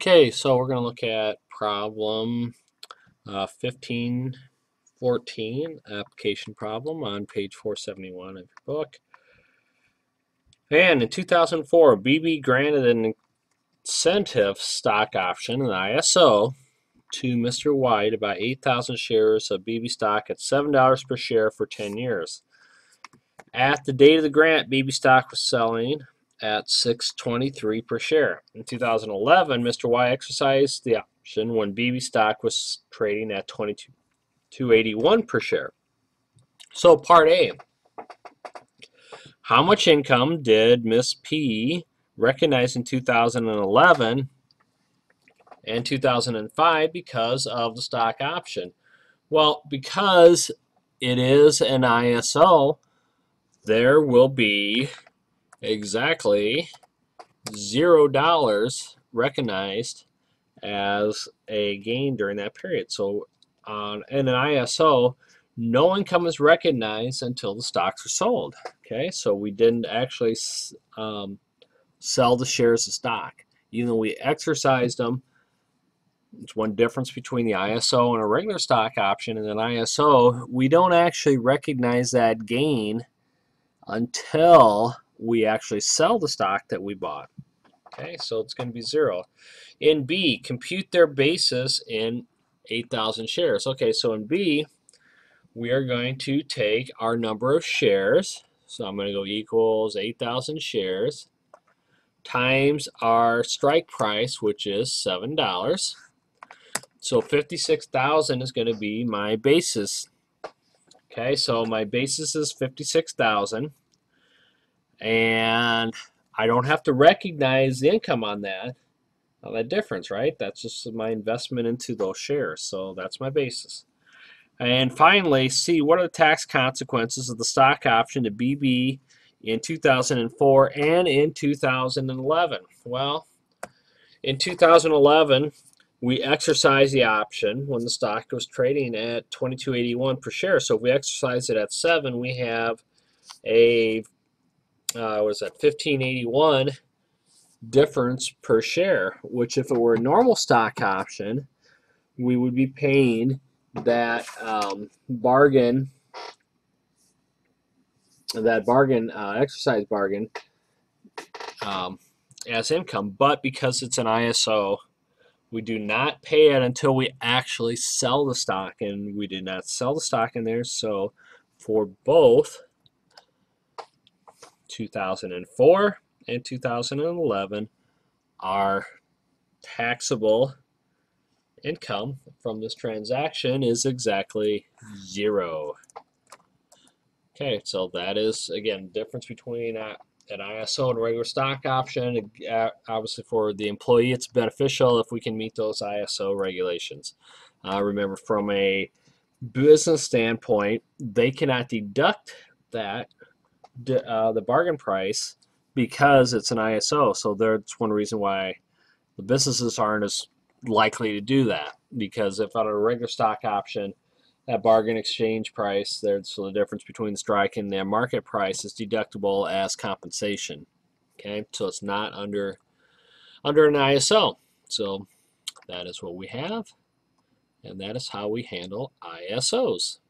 Okay, so we're going to look at problem 1514, application problem on page 471 of your book. And in 2004, BB granted an incentive stock option, an ISO, to Mr. White about 8,000 shares of BB stock at $7 per share for 10 years. At the date of the grant, BB stock was selling at $6.23 per share. In 2011, Mr. Y exercised the option when BB stock was trading at $22.81 per share. So part A, how much income did Miss P recognize in 2011 and 2005 because of the stock option? Well, because it is an ISO, there will be exactly $0 recognized as a gain during that period. So in an ISO, no income is recognized until the stocks are sold. Okay, so we didn't actually sell the shares of stock. Even though we exercised them, it's one difference between the ISO and a regular stock option. In an ISO, we don't actually recognize that gain until we actually sell the stock that we bought. Okay, so it's going to be 0. In B, compute their basis in 8,000 shares. Okay, so in B, we are going to take our number of shares. So I'm going to go equals 8,000 shares times our strike price, which is $7. So 56,000 is going to be my basis. Okay, so my basis is 56,000. And I don't have to recognize the income on that difference, right? That's just my investment into those shares. So that's my basis. And finally, C, what are the tax consequences of the stock option to BB in 2004 and in 2011? Well, in 2011, we exercised the option when the stock was trading at $22.81 per share. So if we exercise it at 7, we have a what is that, $15.81 difference per share, which if it were a normal stock option, we would be paying that exercise bargain as income. But because it's an ISO, we do not pay it until we actually sell the stock, and we did not sell the stock in there. So for both 2004 and 2011, our taxable income from this transaction is exactly 0. Okay, so that is, again, the difference between an ISO and a regular stock option. Obviously, for the employee, it's beneficial if we can meet those ISO regulations. Remember, from a business standpoint, they cannot deduct that the bargain price because it's an ISO. So that's one reason why the businesses aren't as likely to do that, because if on a regular stock option, that bargain exchange price, so the difference between the strike and the market price, is deductible as compensation. Okay, so it's not under an ISO. So that is what we have, and that is how we handle ISOs.